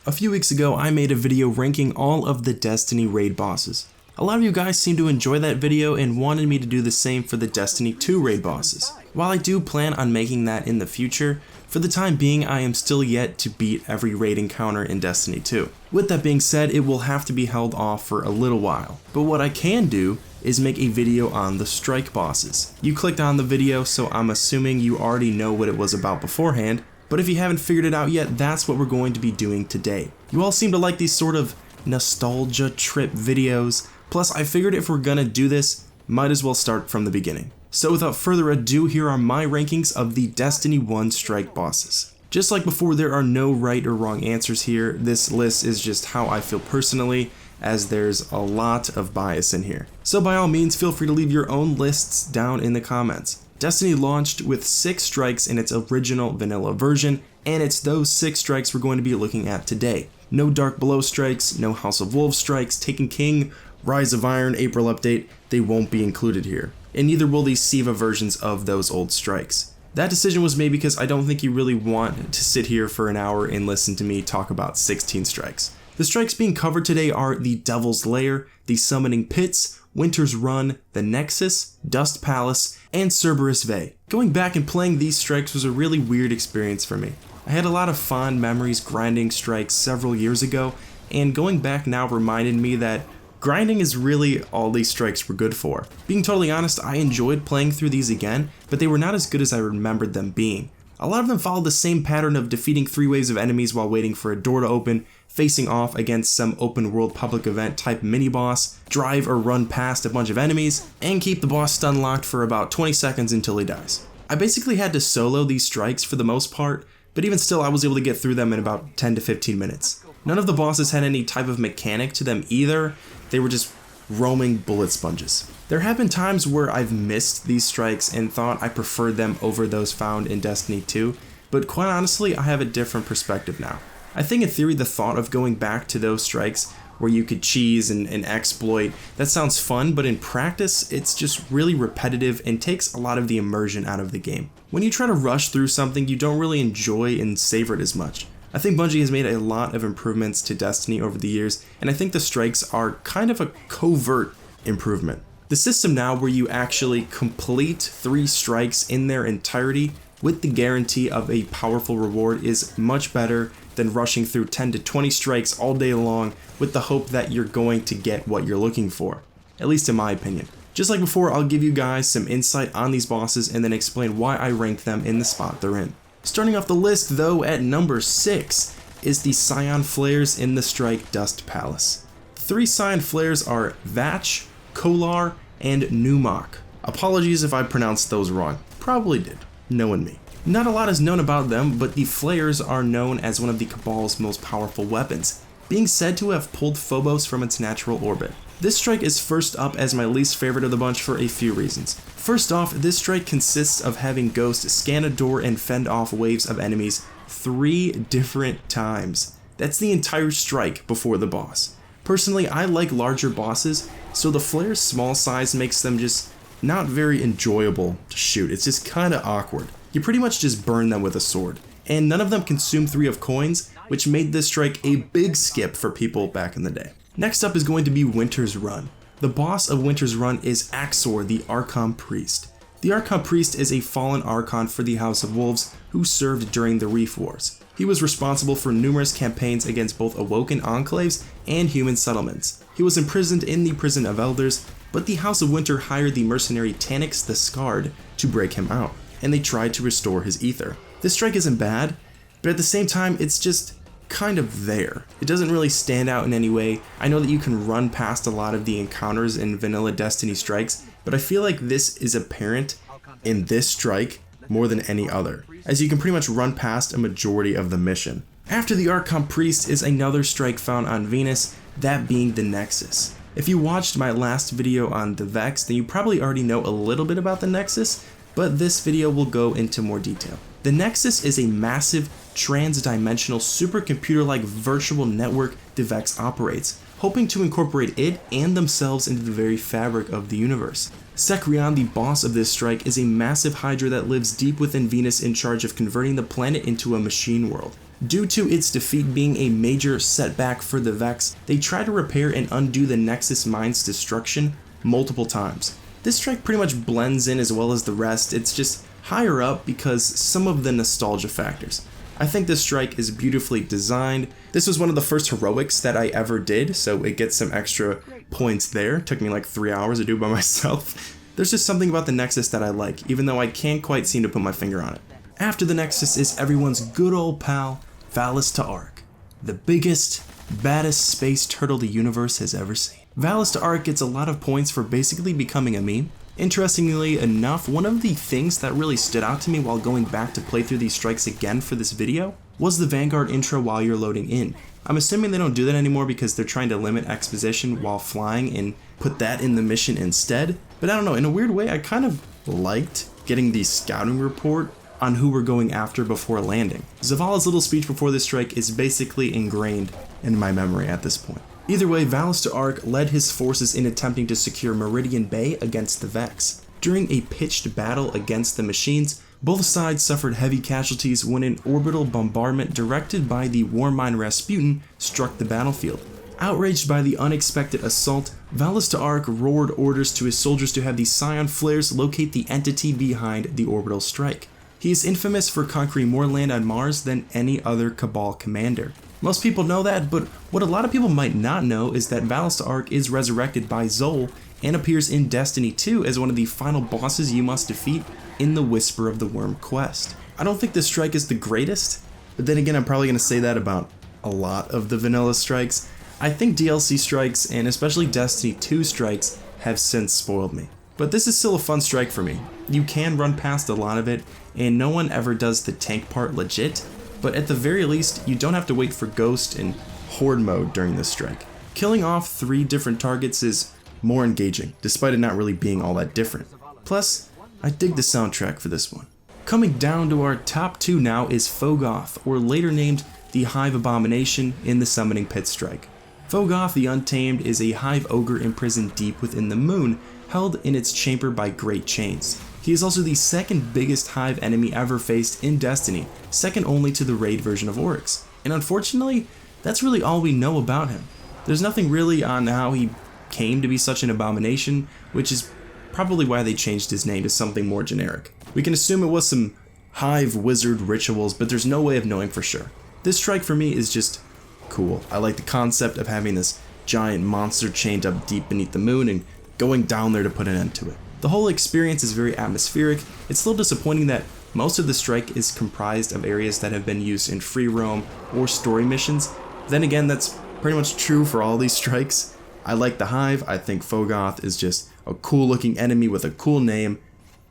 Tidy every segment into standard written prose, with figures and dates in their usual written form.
A few weeks ago, I made a video ranking all of the Destiny raid bosses. A lot of you guys seemed to enjoy that video and wanted me to do the same for the Destiny 2 raid bosses. While I do plan on making that in the future, for the time being I am still yet to beat every raid encounter in Destiny 2. With that being said, it will have to be held off for a little while. But what I can do is make a video on the strike bosses. You clicked on the video, so I'm assuming you already know what it was about beforehand, but if you haven't figured it out yet, that's what we're going to be doing today. You all seem to like these sort of nostalgia trip videos, plus I figured if we're gonna do this, might as well start from the beginning. So without further ado, here are my rankings of the Destiny 1 strike bosses. Just like before, there are no right or wrong answers here. This list is just how I feel personally, as there's a lot of bias in here. So by all means, feel free to leave your own lists down in the comments. Destiny launched with 6 strikes in its original vanilla version, and it's those 6 strikes we're going to be looking at today. No Dark Below strikes, no House of Wolves strikes, Taken King, Rise of Iron, April update, they won't be included here. And neither will the Siva versions of those old strikes. That decision was made because I don't think you really want to sit here for an hour and listen to me talk about 16 strikes. The strikes being covered today are the Devil's Lair, the Summoning Pits, Winter's Run, the Nexus, Dust Palace, and Cerberus Bay. Going back and playing these strikes was a really weird experience for me. I had a lot of fond memories grinding strikes several years ago, and going back now reminded me that grinding is really all these strikes were good for. Being totally honest, I enjoyed playing through these again, but they were not as good as I remembered them being. A lot of them followed the same pattern of defeating 3 waves of enemies while waiting for a door to open, facing off against some open world public event type mini boss, drive or run past a bunch of enemies, and keep the boss stun locked for about 20 seconds until he dies. I basically had to solo these strikes for the most part, but even still I was able to get through them in about 10 to 15 minutes. None of the bosses had any type of mechanic to them either, they were just roaming bullet sponges. There have been times where I've missed these strikes and thought I preferred them over those found in Destiny 2, but quite honestly I have a different perspective now. I think in theory the thought of going back to those strikes where you could cheese and exploit, that sounds fun, but in practice it's just really repetitive and takes a lot of the immersion out of the game. When you try to rush through something, you don't really enjoy and savor it as much. I think Bungie has made a lot of improvements to Destiny over the years, and I think the strikes are kind of a covert improvement. The system now where you actually complete 3 strikes in their entirety with the guarantee of a powerful reward is much better than rushing through 10 to 20 strikes all day long with the hope that you're going to get what you're looking for, at least in my opinion. Just like before, I'll give you guys some insight on these bosses and then explain why I rank them in the spot they're in. Starting off the list though, at number 6 is the Scion Flares in the Strike Dust Palace. 3 Scion Flares are Vatch, Kolar, and Numok. Apologies if I pronounced those wrong, probably did, knowing me. Not a lot is known about them, but the Flares are known as one of the Cabal's most powerful weapons, being said to have pulled Phobos from its natural orbit. This strike is first up as my least favorite of the bunch for a few reasons. First off, this strike consists of having Ghost scan a door and fend off waves of enemies 3 different times. That's the entire strike before the boss. Personally, I like larger bosses, so the Flare's small size makes them just not very enjoyable to shoot. It's just kinda awkward. You pretty much just burn them with a sword. And none of them consume 3 of coins, which made this strike a big skip for people back in the day. Next up is going to be Winter's Run. The boss of Winter's Run is Axor, the Archon Priest. The Archon Priest is a fallen Archon for the House of Wolves who served during the Reef Wars. He was responsible for numerous campaigns against both Awoken Enclaves and human settlements. He was imprisoned in the Prison of Elders, but the House of Winter hired the mercenary Tannix the Scarred to break him out, and they tried to restore his ether. This strike isn't bad, but at the same time it's just kind of there. It doesn't really stand out in any way. I know that you can run past a lot of the encounters in vanilla Destiny strikes, but I feel like this is apparent in this strike more than any other, as you can pretty much run past a majority of the mission. After the Archon Priest is another strike found on Venus, that being the Nexus. If you watched my last video on the Vex, then you probably already know a little bit about the Nexus, but this video will go into more detail. The Nexus is a massive, trans-dimensional supercomputer-like virtual network the Vex operates, hoping to incorporate it and themselves into the very fabric of the universe. Sekrion, the boss of this strike, is a massive hydra that lives deep within Venus in charge of converting the planet into a machine world. Due to its defeat being a major setback for the Vex, they try to repair and undo the Nexus Mine's destruction multiple times. This strike pretty much blends in as well as the rest. It's just higher up because some of the nostalgia factors. I think this strike is beautifully designed. This was one of the first heroics that I ever did, so it gets some extra points there. It took me like 3 hours to do by myself. There's just something about the Nexus that I like, even though I can't quite seem to put my finger on it. After the Nexus is everyone's good old pal, Vala Stark, the biggest, baddest space turtle the universe has ever seen. Vala Stark gets a lot of points for basically becoming a meme. Interestingly enough, one of the things that really stood out to me while going back to play through these strikes again for this video was the Vanguard intro while you're loading in. I'm assuming they don't do that anymore because they're trying to limit exposition while flying and put that in the mission instead. But I don't know, in a weird way, I kind of liked getting the scouting report on who we're going after before landing. Zavala's little speech before this strike is basically ingrained in my memory at this point. Either way, Vala Stark led his forces in attempting to secure Meridian Bay against the Vex. During a pitched battle against the machines, both sides suffered heavy casualties when an orbital bombardment directed by the Warmind Rasputin struck the battlefield. Outraged by the unexpected assault, Vala Stark roared orders to his soldiers to have the Scion flares locate the entity behind the orbital strike. He is infamous for conquering more land on Mars than any other Cabal commander. Most people know that, but what a lot of people might not know is that Vala Stark is resurrected by Xol and appears in Destiny 2 as one of the final bosses you must defeat in the Whisper of the Worm quest. I don't think this strike is the greatest, but then again I'm probably going to say that about a lot of the vanilla strikes. I think DLC strikes, and especially Destiny 2 strikes, have since spoiled me. But this is still a fun strike for me. You can run past a lot of it, and no one ever does the tank part legit, but at the very least, you don't have to wait for Ghost and Horde mode during this strike. Killing off 3 different targets is more engaging, despite it not really being all that different. Plus, I dig the soundtrack for this one. Coming down to our top 2 now is Phogoth, or later named the Hive Abomination in the Summoning Pit strike. Phogoth the Untamed is a hive ogre imprisoned deep within the moon, held in its chamber by great chains. He is also the second biggest hive enemy ever faced in Destiny, second only to the raid version of Oryx. And unfortunately, that's really all we know about him. There's nothing really on how he came to be such an abomination, which is probably why they changed his name to something more generic. We can assume it was some hive wizard rituals, but there's no way of knowing for sure. This strike for me is just cool. I like the concept of having this giant monster chained up deep beneath the moon and going down there to put an end to it. The whole experience is very atmospheric. It's a little disappointing that most of the strike is comprised of areas that have been used in free roam or story missions. Then again, that's pretty much true for all these strikes. I like the hive. I think Phogoth is just a cool looking enemy with a cool name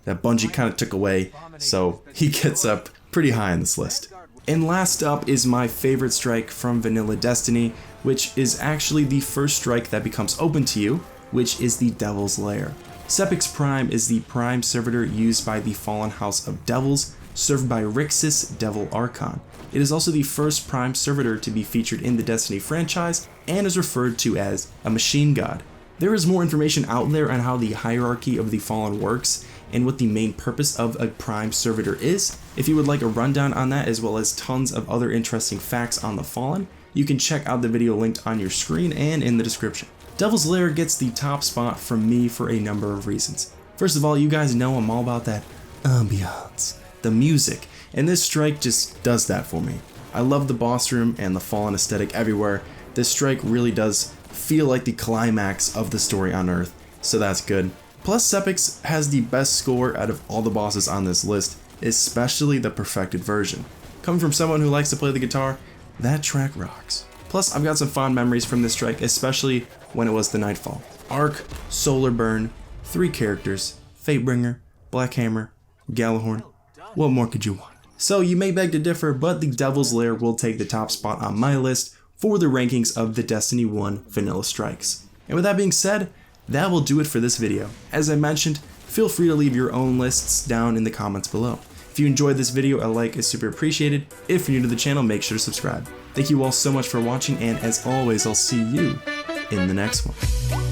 that Bungie kind of took away, so he gets up pretty high on this list. And last up is my favorite strike from Vanilla Destiny, which is actually the first strike that becomes open to you, which is the Devil's Lair. Sepix Prime is the Prime servitor used by the Fallen House of Devils, served by Rixus Devil Archon. It is also the first Prime servitor to be featured in the Destiny franchise and is referred to as a machine god. There is more information out there on how the hierarchy of the Fallen works and what the main purpose of a Prime servitor is. If you would like a rundown on that as well as tons of other interesting facts on the Fallen, you can check out the video linked on your screen and in the description. Devil's Lair gets the top spot from me for a number of reasons. First of all, you guys know I'm all about that ambiance, the music, and this strike just does that for me. I love the boss room and the Fallen aesthetic everywhere. This strike really does feel like the climax of the story on Earth, so that's good. Plus, Sepix has the best score out of all the bosses on this list, especially the perfected version. Coming from someone who likes to play the guitar, that track rocks. Plus, I've got some fond memories from this strike, especially when it was the Nightfall. Arc, Solar Burn, 3 characters, Fatebringer, Black Hammer, Galahorn. What more could you want? So you may beg to differ, but the Devil's Lair will take the top spot on my list for the rankings of the Destiny 1 Vanilla Strikes. And with that being said, that will do it for this video. As I mentioned, feel free to leave your own lists down in the comments below. If you enjoyed this video, a like is super appreciated. If you're new to the channel, make sure to subscribe. Thank you all so much for watching, and as always, I'll see you in the next one.